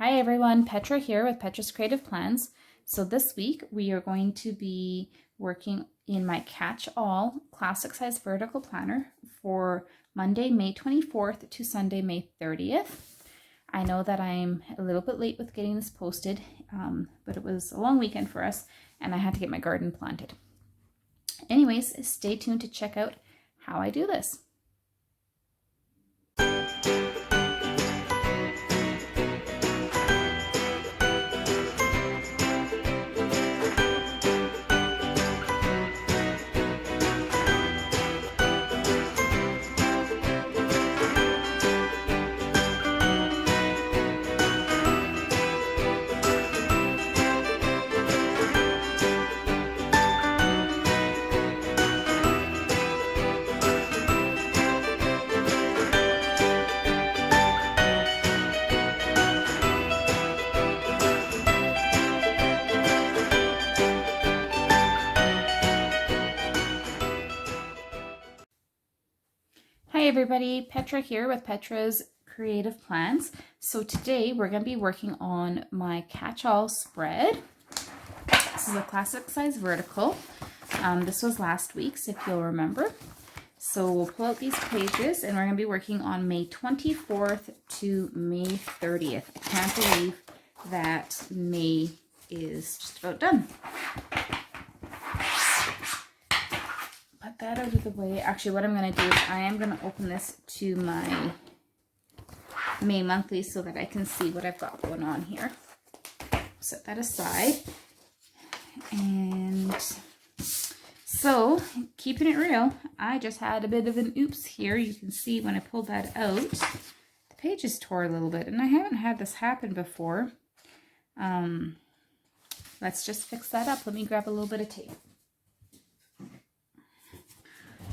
Hi everyone, Petra here with Petra's Creative Plans. So this week we are going to be working in my Catch-All Classic Size Vertical Planner for Monday, May 24th to Sunday, May 30th. I know that I'm a little bit late with getting this posted, but it was a long weekend for us and I had to get my garden planted. Anyways, stay tuned to check out how I do this. Hi everybody, Petra here with Petra's Creative Plans. So today we're going to be working on my Catch-All spread. This is a classic size vertical. This was last week's, if you'll remember. So we'll pull out these pages and we're going to be working on May 24th to May 30th. I can't believe that May is just about done. Put that out of the way. Actually, what I'm going to do is I am going to open this to my May monthly so that I can see what I've got going on here. Set that aside. And so, keeping it real, I just had a bit of an oops here. You can see when I pulled that out, the pages tore a little bit, and I haven't had this happen before. Let's just fix that up. Let me grab a little bit of tape.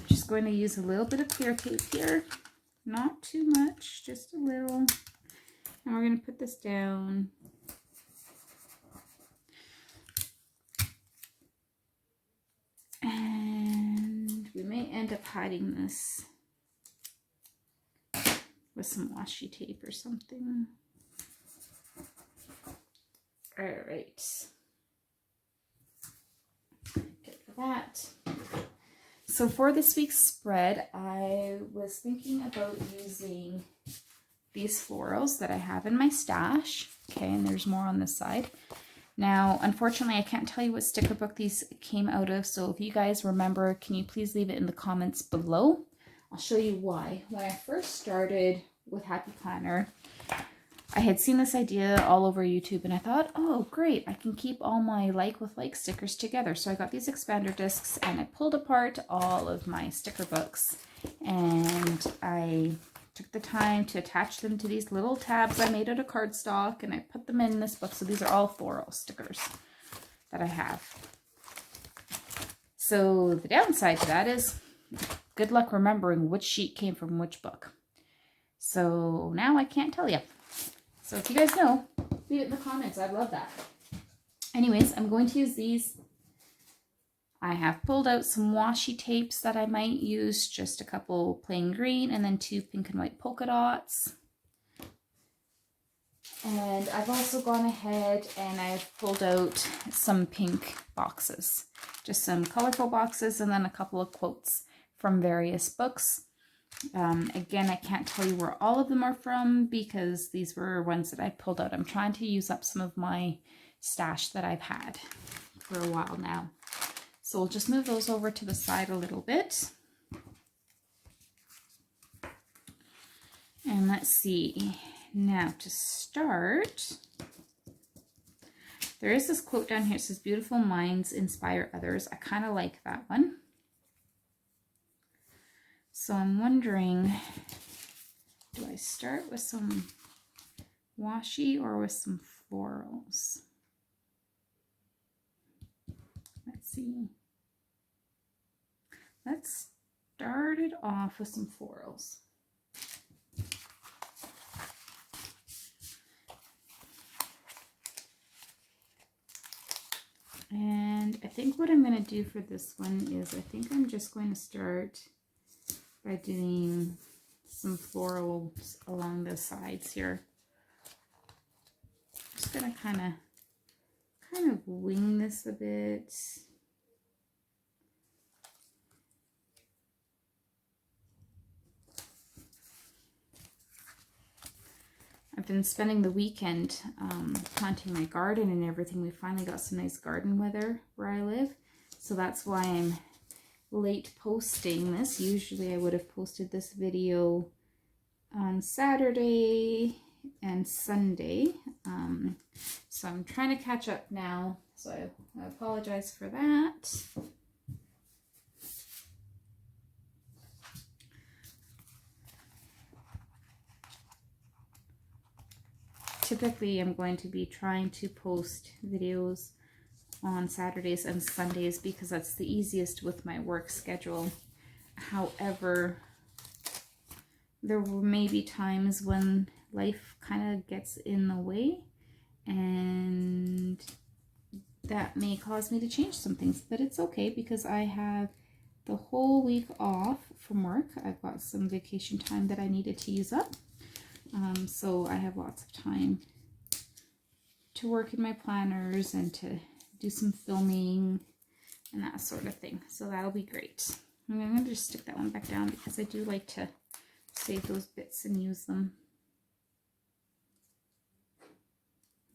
Just going to use a little bit of clear tape here, not too much, just a little, and we're going to put this down. And we may end up hiding this with some washi tape or something. All right, good for that. So for this week's spread, I was thinking about using these florals that I have in my stash. Okay, and there's more on this side. Now, unfortunately, I can't tell you what sticker book these came out of, so if you guys remember, can you please leave it in the comments below? I'll show you why. When I first started with Happy Planner, I had seen this idea all over YouTube and I thought, oh great, I can keep all my like with like stickers together. So I got these expander discs and I pulled apart all of my sticker books and I took the time to attach them to these little tabs I made out of cardstock and I put them in this book. So these are all floral stickers that I have. So the downside to that is good luck remembering which sheet came from which book. So now I can't tell you. So if you guys know, leave it in the comments. I'd love that. Anyways, I'm going to use these. I have pulled out some washi tapes that I might use, just a couple plain green and then 2 pink and white polka dots. And I've also gone ahead and I've pulled out some pink boxes, just some colorful boxes and then a couple of quotes from various books. Again, I can't tell you where all of them are from because these were ones that I pulled out. I'm trying to use up some of my stash that I've had for a while now. So we'll just move those over to the side a little bit. And let's see. Now to start, there is this quote down here. It says, "Beautiful minds inspire others." I kind of like that one. So I'm wondering, do I start with some washi or with some florals? Let's see. Let's start it off with some florals. And I think what I'm going to do for this one is I think I'm just going to start by doing some florals along the sides here. just gonna kind of wing this a bit. I've been spending the weekend planting my garden and everything. We finally got some nice garden weather where I live, so that's why I'm late posting this. Usually I would have posted this video on Saturday and Sunday, so I'm trying to catch up now, so I apologize for that. Typically I'm going to be trying to post videos on Saturdays and Sundays because that's the easiest with my work schedule. However, there may be times when life kind of gets in the way, and that may cause me to change some things, but it's okay because I have the whole week off from work. I've got some vacation time that I needed to use up, so I have lots of time to work in my planners and to do some filming and that sort of thing, so that'll be great. I'm going to just stick that one back down because I do like to save those bits and use them.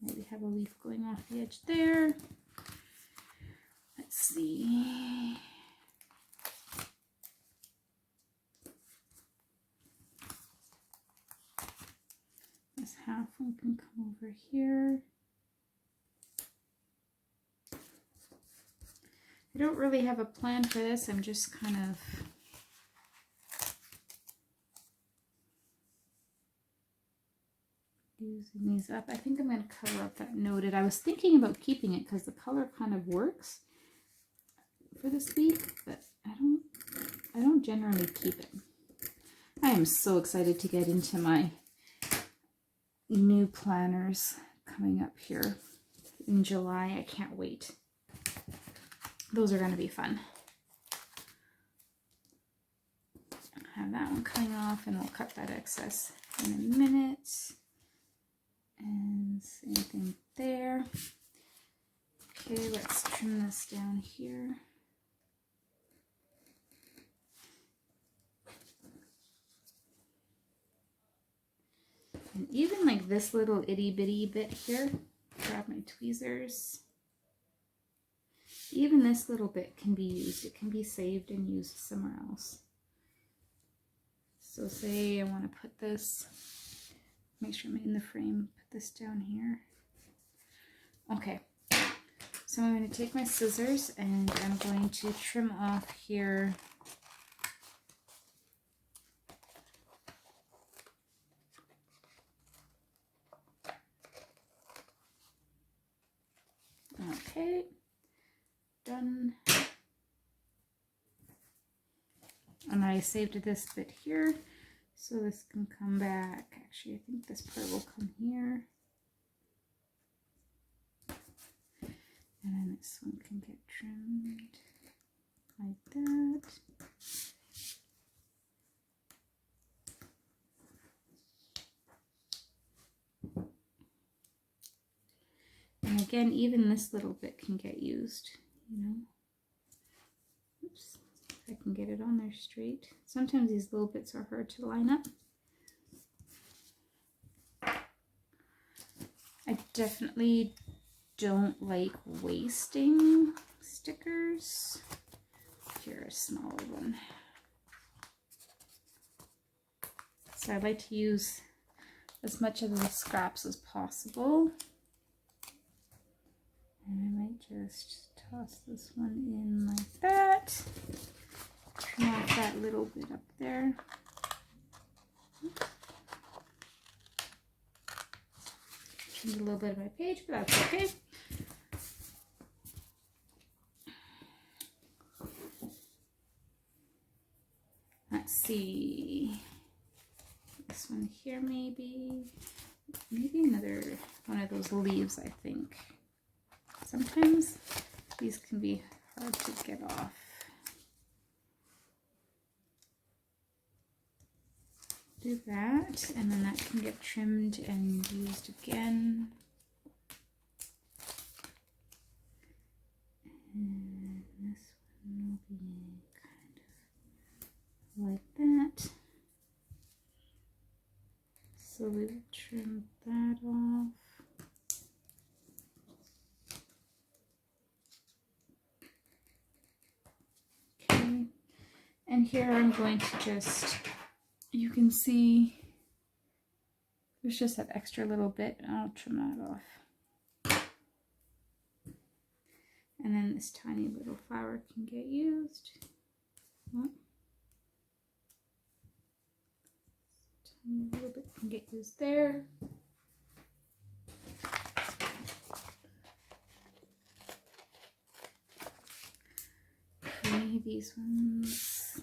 Maybe have a leaf going off the edge there. Let's see. This half one can come over here. I don't really have a plan for this. I'm just kind of using these up. I think I'm going to cover up that noted. I was thinking about keeping it because the color kind of works for this week, but I don't generally keep it. I am so excited to get into my new planners coming up here in July. I can't wait. Those are going to be fun. I have that one coming off, and we'll cut that excess in a minute. And same thing there. Okay, let's trim this down here. And even like this little itty bitty bit here, grab my tweezers. Even this little bit can be used. It can be saved and used somewhere else. So say I want to put this, make sure I'm in the frame, put this down here. Okay, so I'm going to take my scissors and I'm going to trim off here okay. Done. And I saved this bit here, so this can come back. Actually, I think this part will come here. And then this one can get trimmed like that. And again, even this little bit can get used, you know. Oops, if I can get it on there straight. Sometimes these little bits are hard to line up. I definitely don't like wasting stickers. Here, a smaller one. So I like to use as much of the scraps as possible. And I might just toss this one in like that. Trim off that little bit up there. Trimmed a little bit of my page, but that's okay. Let's see. This one here maybe. Maybe another one of those leaves, I think. Sometimes these can be hard to get off. Do that, and then that can get trimmed and used again. trim that off. Okay, and here I'm going to just, you can see there's just that extra little bit, and I'll trim that off. And then this tiny little flower can get used. Oh. Tiny little bit can get used there. Okay, these ones.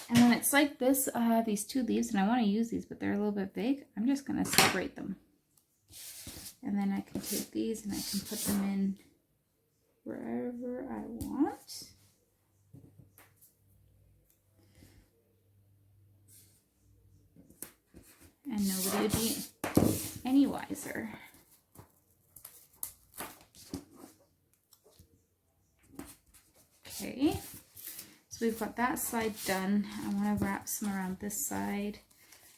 And when it's like this, I have these two leaves and I want to use these, but they're a little bit big. I'm just going to separate them. And then I can take these and I can put them in wherever I want. And nobody would be any wiser. Okay, so we've got that side done. I want to wrap some around this side.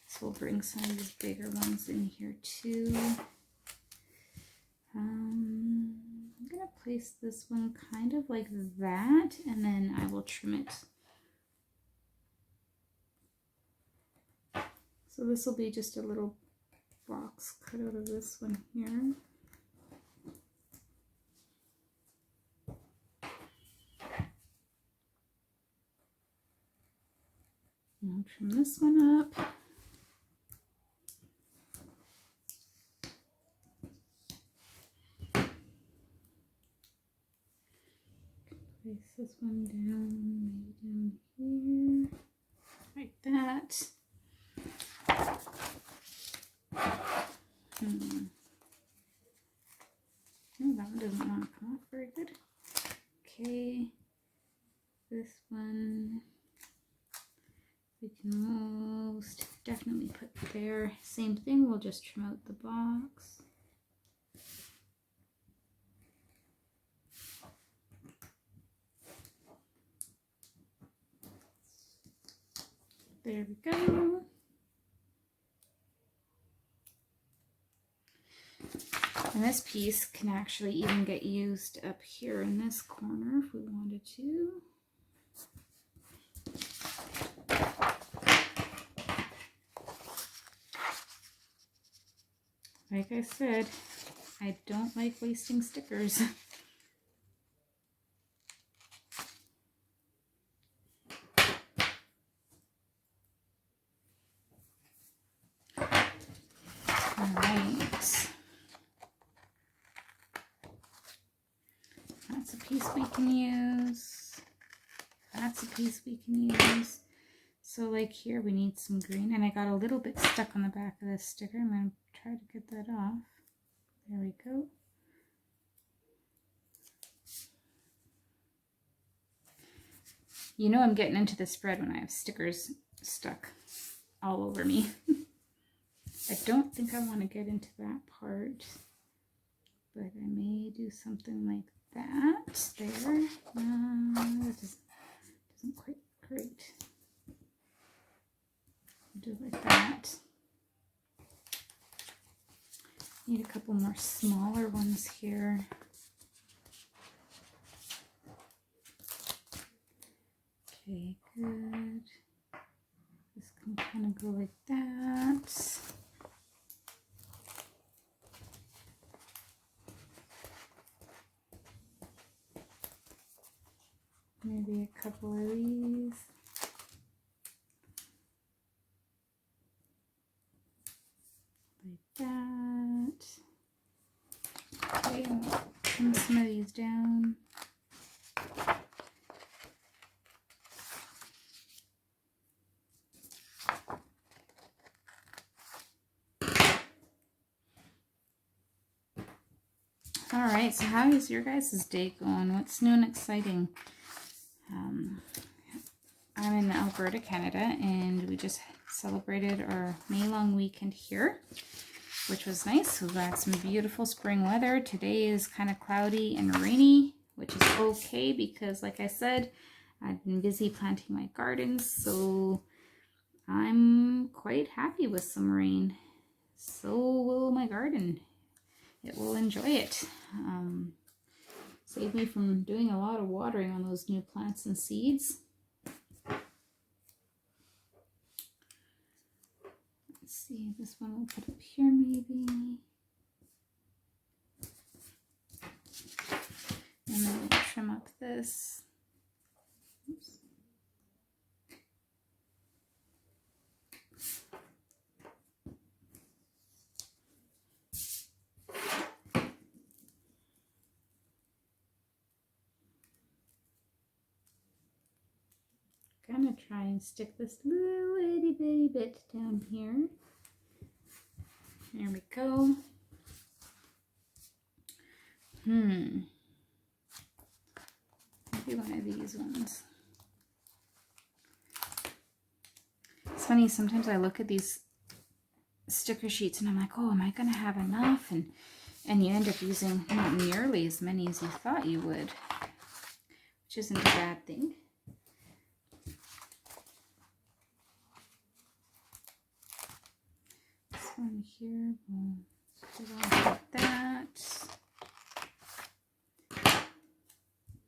So we'll bring some of these bigger ones in here too. I'm going to place this one kind of like that, and then I will trim it. So this will be just a little box cut out of this one here. And I'll trim this one up. Place this one down, maybe down here, like that. Oh, that one doesn't want to come off very good. Okay, this one we can most definitely put there. Same thing, we'll just trim out the box. There we go. And this piece can actually even get used up here in this corner if we wanted to. Like I said, I don't like wasting stickers. That's a piece we can use. That's a piece we can use. So like here we need some green, and I got a little bit stuck on the back of this sticker. I'm going to try to get that off. There we go. You know I'm getting into the spread when I have stickers stuck all over me. I don't think I want to get into that part, but I may do something like that there. That doesn't quite great. Do it like that. Need a couple more smaller ones here. Okay, good. This can kind of go like that. Maybe a couple of these. Like that. Okay, I'll trim some of these down. Alright, so how is your guys' day going? What's new and exciting? I'm in Alberta, Canada, and we just celebrated our May long weekend here, which was nice. We got some beautiful spring weather. Today is kind of cloudy and rainy, which is okay because, like I said, I've been busy planting my gardens, so I'm quite happy with some rain. so will my garden. It will enjoy it. Save me from doing a lot of watering on those new plants and seeds. Let's see, this one we'll put up here maybe. And then we'll trim up this. Oops. Gonna try and stick this little itty bitty bit down here. There we go. Maybe one of these ones. It's funny, sometimes I look at these sticker sheets and I'm like, oh, am I gonna have enough? And you end up using not nearly as many as you thought you would, which isn't a bad thing. This one here, we'll put it on like that.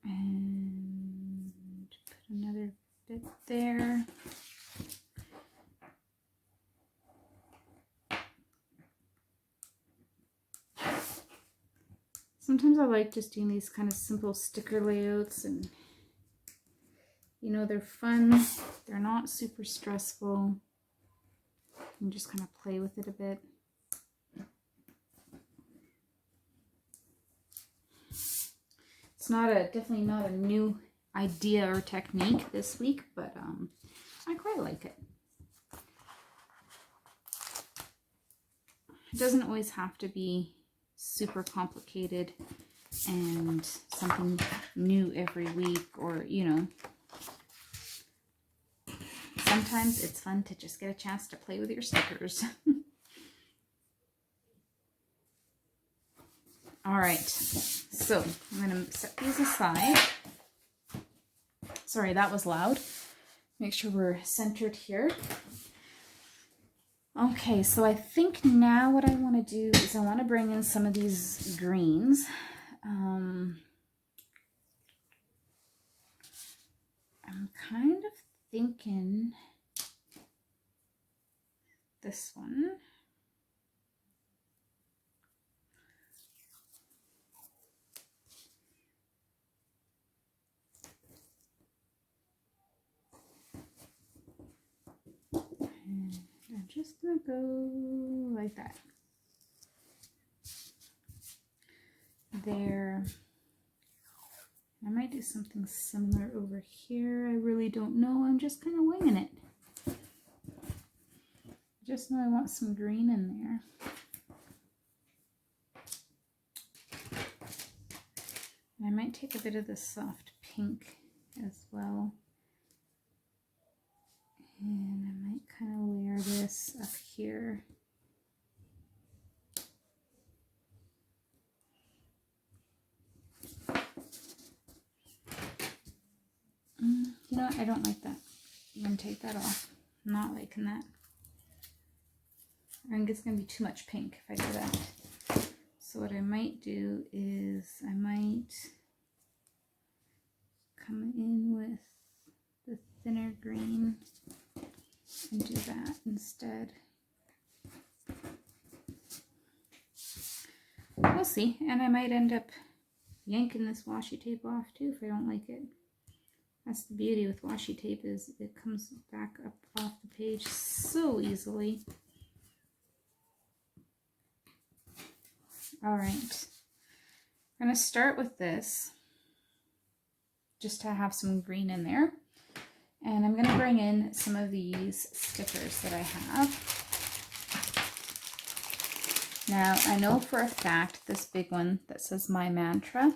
And put another bit there. Sometimes I like just doing these kind of simple sticker layouts, and you know, they're fun, they're not super stressful. You can just kind of play with it a bit. It's not definitely not a new idea or technique this week, but I quite like it. It doesn't always have to be super complicated and something new every week, or you know, sometimes it's fun to just get a chance to play with your stickers. All right, so I'm going to set these aside. Sorry, that was loud. Make sure we're centered here. Okay, so I think now what I want to do is I want to bring in some of these greens. I'm kind of thinking this one. And I'm just gonna go like that. There. I might do something similar over here. I really don't know. I'm just kind of winging it. Just know I want some green in there. And I might take a bit of the soft pink as well. And I might kind of layer this up here. You know what? I don't like that. I'm going to take that off. I'm not liking that. I think it's going to be too much pink if I do that. So what I might do is I might come in with the thinner green and do that instead. We'll see. And I might end up yanking this washi tape off too if I don't like it. That's the beauty with washi tape, is it comes back up off the page so easily. All right, I'm going to start with this just to have some green in there. And I'm going to bring in some of these stickers that I have. Now, I know for a fact this big one that says My Mantra,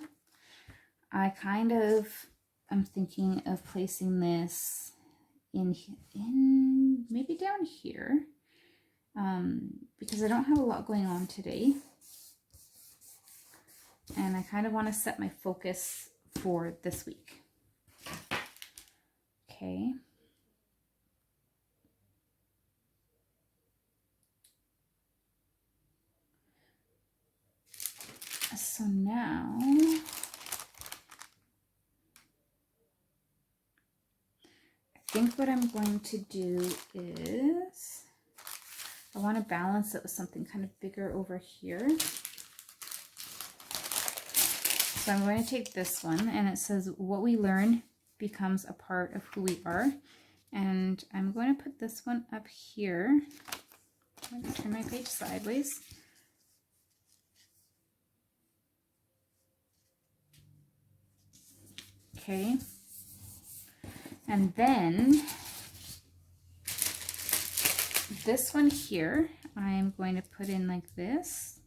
I kind of am thinking of placing this in maybe down here, because I don't have a lot going on today. And I kind of want to set my focus for this week. Okay. So now I think what I'm going to do is I want to balance it with something kind of bigger over here. So I'm going to take this one, and it says what we learn becomes a part of who we are. And I'm going to put this one up here. I'm going to turn my page sideways. Okay. And then this one here, I'm going to put in like this.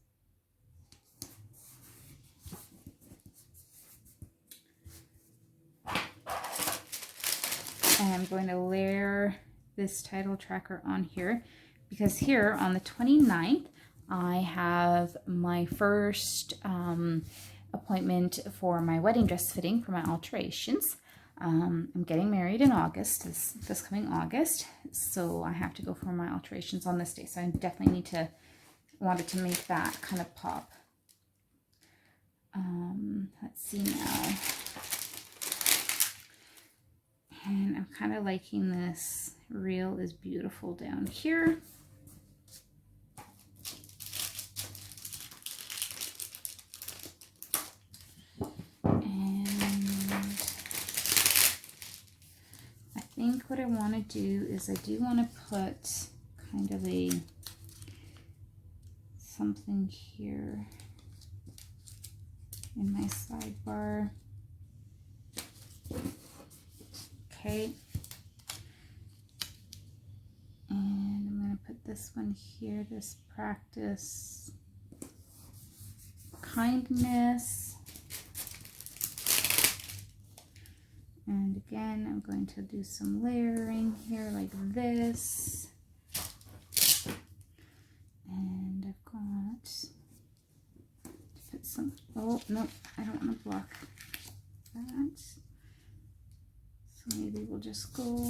And I'm going to layer this title tracker on here because here on the 29th, I have my first appointment for my wedding dress fitting for my alterations. I'm getting married in August, this coming August, so I have to go for my alterations on this day. So I definitely wanted to make that kind of pop. Let's see now. And I'm kind of liking this Real is Beautiful down here. I think what I want to do is I do want to put kind of something here in my sidebar. Okay. And I'm going to put this one here, this practice kindness. And again, I'm going to do some layering here like this. And I've got to put some, oh, no, I don't want to block that. So maybe we'll just go,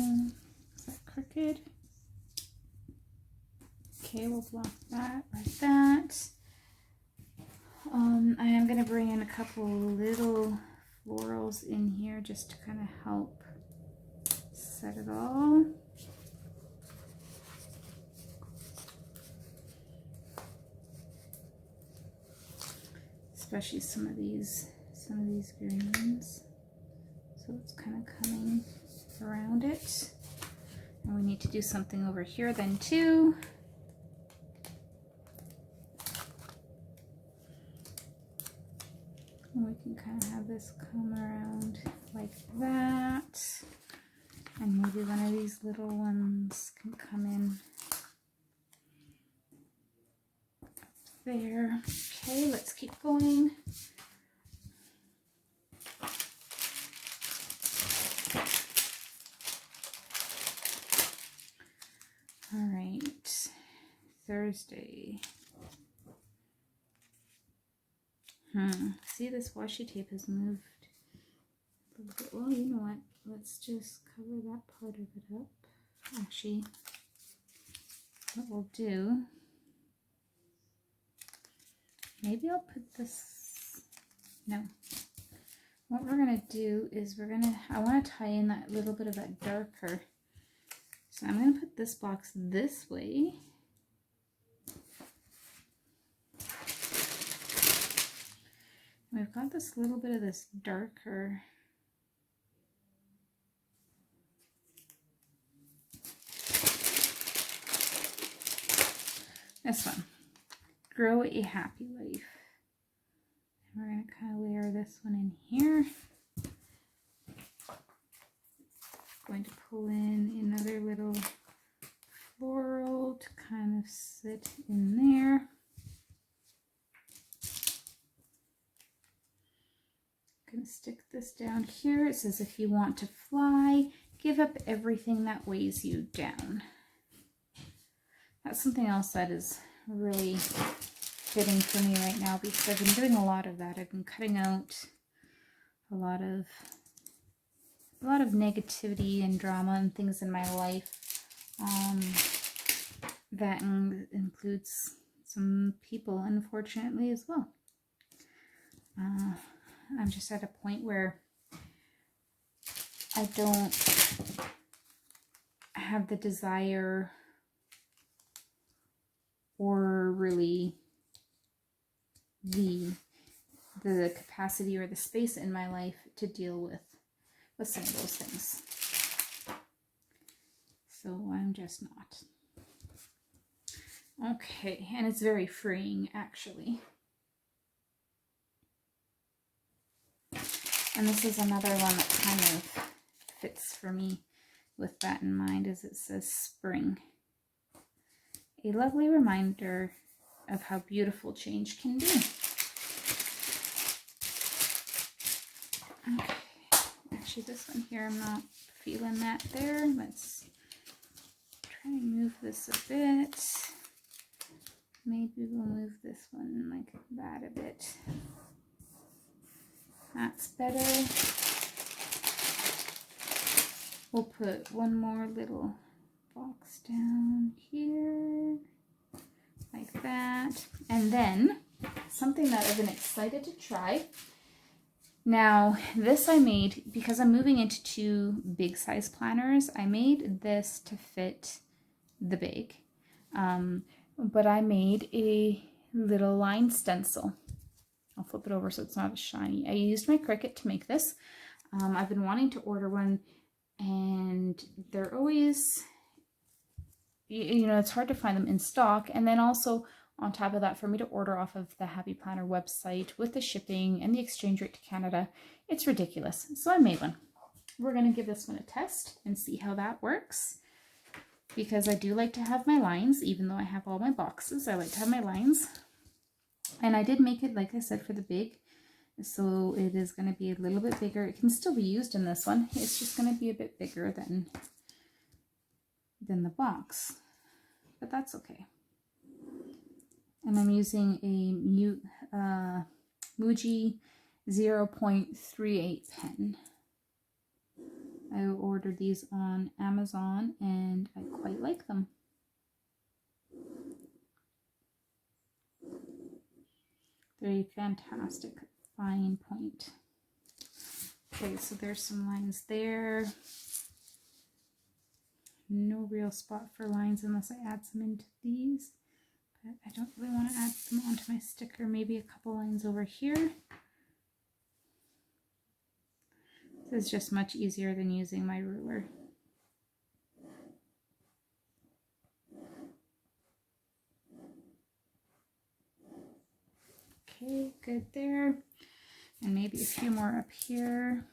is that crooked? Okay, we'll block that like that. I am going to bring in a couple little florals in here just to kind of help set it all. Especially some of these greens. So it's kind of coming around it. And we need to do something over here then too. And we can kind of have this come around like that. And maybe one of these little ones can come in up there. Okay, let's keep going. All right, Thursday. See, this washi tape has moved a little bit. Well, you know what? Let's just cover that part of it up. Actually, what we'll do, maybe I'll put this, no. What we're going to do is I want to tie in that little bit of that darker. So I'm going to put this box this way. We've got this little bit of this darker. This one, Grow a Happy Life. And we're going to kind of layer this one in here. Going to pull in another little floral to kind of sit in there. Going to stick this down here. It says, if you want to fly, give up everything that weighs you down. That's something else that is really fitting for me right now because I've been doing a lot of that. I've been cutting out a lot of negativity and drama and things in my life. That includes some people, unfortunately, as well. I'm just at a point where I don't have the desire or really the capacity or the space in my life to deal with some of those things. So I'm just not. Okay, and it's very freeing actually. And this is another one that kind of fits for me with that in mind, as it says spring. A lovely reminder of how beautiful change can be. Okay, actually this one here, I'm not feeling that there. Let's try and move this a bit. Maybe we'll move this one like that a bit. That's better. We'll put one more little box down here, like that. And then, something that I've been excited to try. Now, this I made, because I'm moving into 2 big size planners, I made this to fit the big. But I made a little line stencil. I'll flip it over so it's not as shiny. I used my Cricut to make this. I've been wanting to order one, and they're always, you know, it's hard to find them in stock. And then also on top of that, for me to order off of the Happy Planner website with the shipping and the exchange rate to Canada, it's ridiculous. So I made one. We're going to give this one a test and see how that works, because I do like to have my lines. Even though I have all my boxes, I like to have my lines. And I did make it, like I said, for the big, so it is going to be a little bit bigger. It can still be used in this one. It's just going to be a bit bigger than the box, but that's okay. And I'm using a Muji 0.38 pen. I ordered these on Amazon and I quite like them. They're a fantastic fine point. Okay, so there's some lines there. No real spot for lines unless I add some into these. But I don't really want to add them onto my sticker. Maybe a couple lines over here. This is just much easier than using my ruler. Okay, good there. And maybe a few more up here.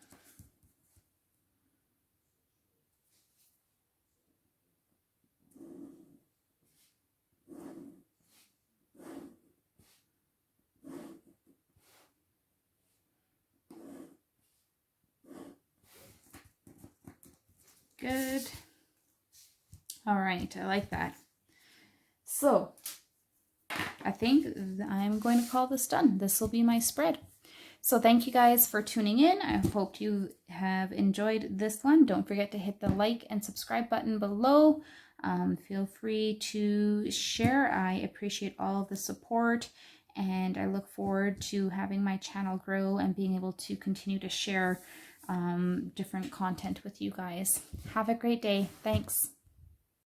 Good. All right, I like that. So I think I'm going to call this done. This will be my spread. So thank you guys for tuning in. I hope you have enjoyed this one. Don't forget to hit the like and subscribe button below. Feel free to share. I appreciate all of the support, and I look forward to having my channel grow and being able to continue to share different content with you guys. Have a great day. Thanks.